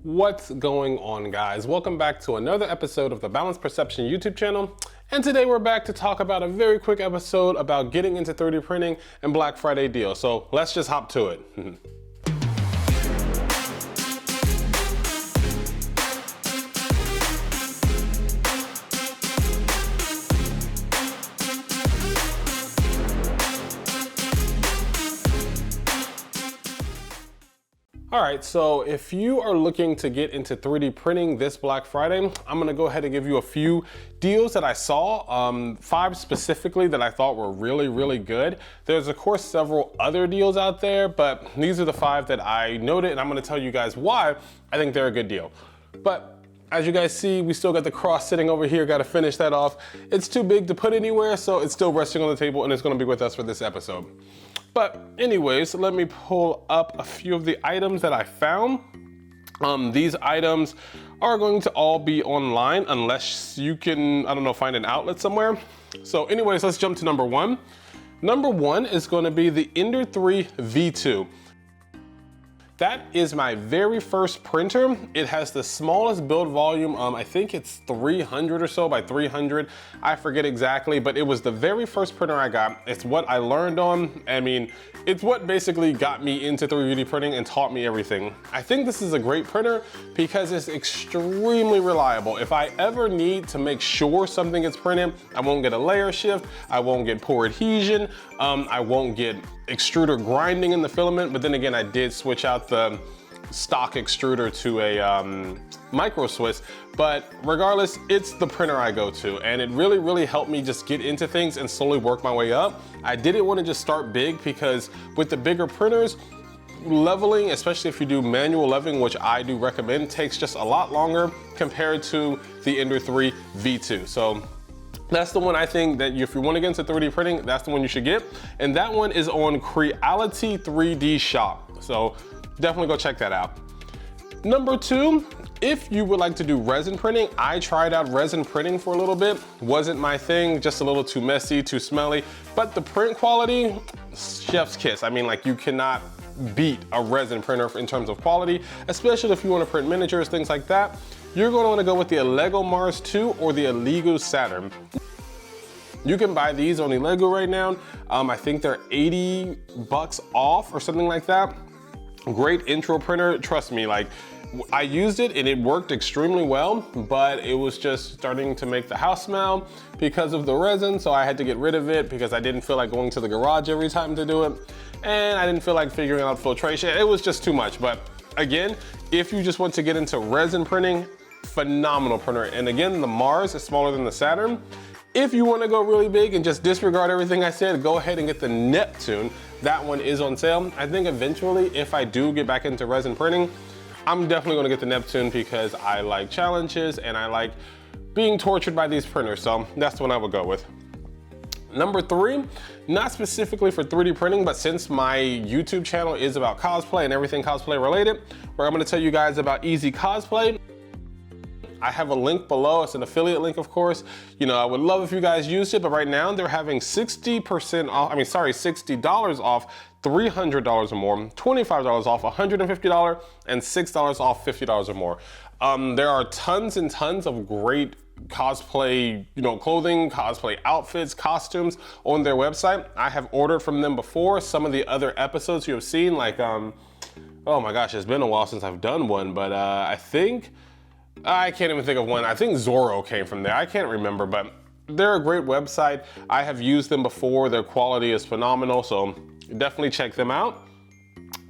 What's going on, guys? Welcome back to another episode of the Boundless Perception YouTube channel. And today we're back to talk about a very quick episode about getting into 3D printing and Black Friday deals. So let's just hop to it. All right, so if you are looking to get into 3D printing this Black Friday, I'm gonna go ahead and give you a few deals that I saw, 5 specifically that I thought were really good. There's of course several other deals out there, but these are the 5 that I noted, and I'm gonna tell you guys why I think they're a good deal. But as you guys see, we still got the cross sitting over here, gotta finish that off. It's too big to put anywhere, so it's still resting on the table and it's gonna be with us for this episode. But anyways, let me pull up a few of the items that I found. These items are going to all be online unless you can, I don't know, find an outlet somewhere. So anyways, let's jump to number 1. Number 1 is going to be the Ender 3 V2. That is my very first printer. It has the smallest build volume. I think it's 300 or so by 300. I forget exactly, but it was the very first printer I got. It's what I learned on. I mean, it's what basically got me into 3D printing and taught me everything. I think this is a great printer because it's extremely reliable. If I ever need to make sure something gets printed, I won't get a layer shift, I won't get poor adhesion, I won't get extruder grinding in the filament, but then again, I did switch out the stock extruder to a micro Swiss, but regardless, it's the printer I go to, and it really helped me just get into things and slowly work my way up. I didn't want to just start big because with the bigger printers, leveling, especially if you do manual leveling, which I do recommend, takes just a lot longer compared to the Ender 3 V2. So that's the one I think that if you want to get into 3D printing, that's the one you should get. And that one is on Creality 3D Shop. So definitely go check that out. Number 2, if you would like to do resin printing, I tried out resin printing for a little bit. Wasn't my thing, just a little too messy, too smelly. But the print quality, chef's kiss. I mean, like, you cannot beat a resin printer in terms of quality, especially if you want to print miniatures, things like that. You're going to want to go with the Lego Mars 2 or the Lego Saturn. You can buy these on Lego right now. I think they're 80 bucks off or something like that. Great intro printer, trust me, like, I used it and it worked extremely well, but it was just starting to make the house smell because of the resin, so I had to get rid of it because I didn't feel like going to the garage every time to do it, and I didn't feel like figuring out filtration. It was just too much. But again, if you just want to get into resin printing, phenomenal printer. And again, the Mars is smaller than the Saturn. If you want to go really big and just disregard everything I said, go ahead and get the Neptune. That one is on sale. I think eventually, if I do get back into resin printing, I'm definitely going to get the Neptune because I like challenges and I like being tortured by these printers. So that's the one I would go with. Number 3, not specifically for 3D printing, but since my YouTube channel is about cosplay and everything cosplay related, where I'm going to tell you guys about Easy Cosplay. I have a link below. It's an affiliate link, of course. You know, I would love if you guys used it, but right now they're having 60% off, $60 off $300 or more, $25 off $150, and $6 off $50 or more. There are tons and tons of great cosplay, clothing, cosplay outfits, costumes on their website. I have ordered from them before. Some of the other episodes you have seen, like, oh my gosh, it's been a while since I've done one, but I can't even think of one. I think Zorro came from there. I can't remember, but they're a great website. I have used them before. Their quality is phenomenal, so definitely check them out.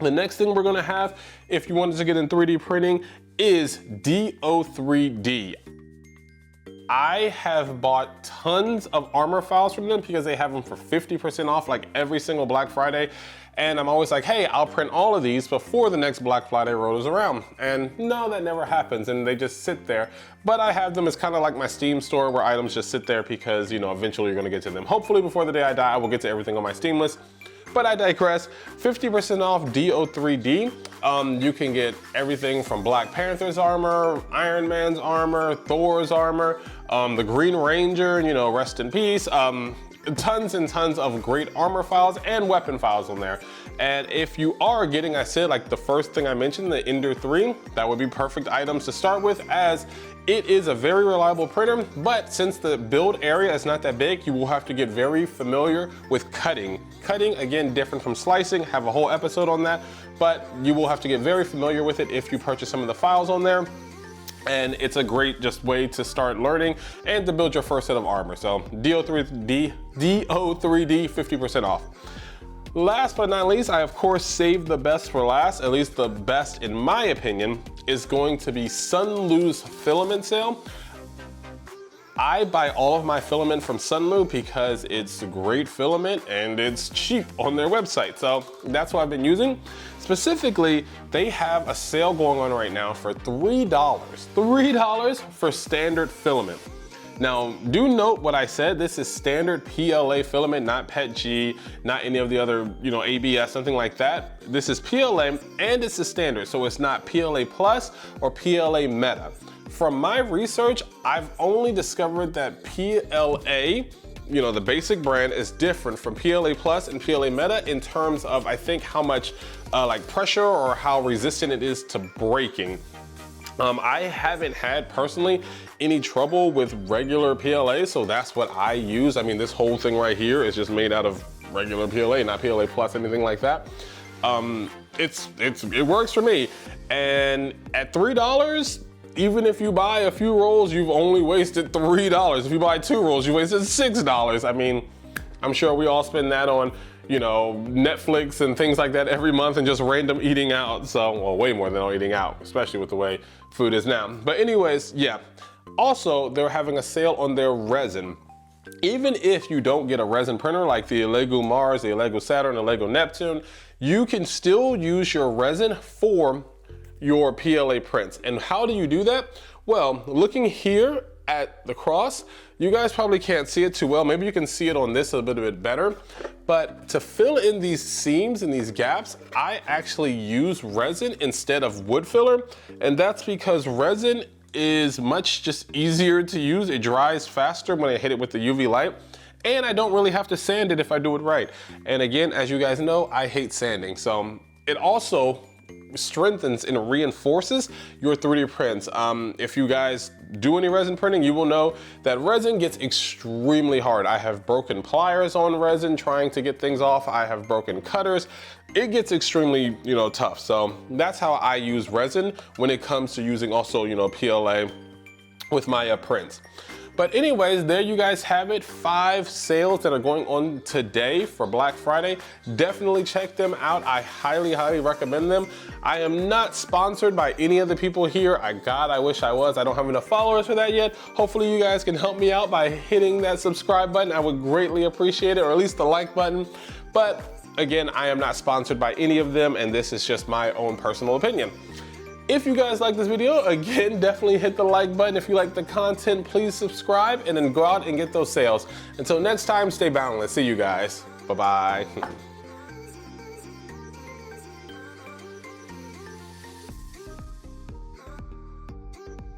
The next thing we're gonna have, if you wanted to get in 3D printing, is Do3D. I have bought tons of armor files from them because they have them for 50% off like every single Black Friday. And I'm always like, hey, I'll print all of these before the next Black Friday rolls around. And no, that never happens, and they just sit there. But I have them as kind of like my Steam store where items just sit there because, eventually you're gonna get to them. Hopefully before the day I die, I will get to everything on my Steam list. But I digress. 50% off Do3D. You can get everything from Black Panther's armor, Iron Man's armor, Thor's armor, the Green Ranger, you know, rest in peace. Tons and tons of great armor files and weapon files on there. And if you are getting, I said, like the first thing I mentioned, the Ender 3, that would be perfect items to start with, as it is a very reliable printer. But since the build area is not that big, you will have to get very familiar with cutting. Cutting, again, different from slicing, have a whole episode on that, but you will have to get very familiar with it if you purchase some of the files on there. And it's a great just way to start learning and to build your first set of armor. So DO3D 50% off. Last but not least, I of course saved the best for last, at least the best in my opinion, is going to be Sunlu's Filament sale. I buy all of my filament from Sunlu because it's great filament and it's cheap on their website. So that's what I've been using. Specifically, they have a sale going on right now for $3. $3 for standard filament. Now, do note what I said. This is standard PLA filament, not PETG, not any of the other, you know, ABS, something like that. This is PLA and it's a standard, so it's not PLA Plus or PLA Meta. From my research, I've only discovered that PLA, you know, the basic brand, is different from PLA Plus and PLA Meta in terms of, I think, how much like pressure or how resistant it is to breaking. I haven't had personally any trouble with regular PLA, so that's what I use. I mean, this whole thing right here is just made out of regular PLA, not PLA Plus, anything like that. It works for me. And at $3, even if you buy a few rolls, you've only wasted $3. If you buy 2 rolls, you wasted $6. I mean, I'm sure we all spend that on, you know, Netflix and things like that every month and just random eating out. So, well, way more than eating out, especially with the way food is now. But anyways, yeah. Also, they're having a sale on their resin. Even if you don't get a resin printer like the Lego Mars, the Lego Saturn, the Lego Neptune, you can still use your resin for your PLA prints. And how do you do that? Well, looking here at the cross, you guys probably can't see it too well. Maybe you can see it on this a little bit better. But to fill in these seams and these gaps, I actually use resin instead of wood filler. And that's because resin is much just easier to use. It dries faster when I hit it with the UV light. And I don't really have to sand it if I do it right. And again, as you guys know, I hate sanding. So it also strengthens and reinforces your 3D prints. If you guys do any resin printing, you will know that resin gets extremely hard. I have broken pliers on resin trying to get things off. I have broken cutters. It gets extremely, you know, tough. So that's how I use resin when it comes to using also, you know, PLA with my prints. But anyways, there you guys have it. 5 sales that are going on today for Black Friday. Definitely check them out. I highly, highly recommend them. I am not sponsored by any of the people here. God, I wish I was. I don't have enough followers for that yet. Hopefully you guys can help me out by hitting that subscribe button. I would greatly appreciate it, or at least the like button. But again, I am not sponsored by any of them, and this is just my own personal opinion. If you guys like this video, again, definitely hit the like button. If you like the content, please subscribe and then go out and get those sales. Until next time, stay boundless. See you guys. Bye-bye.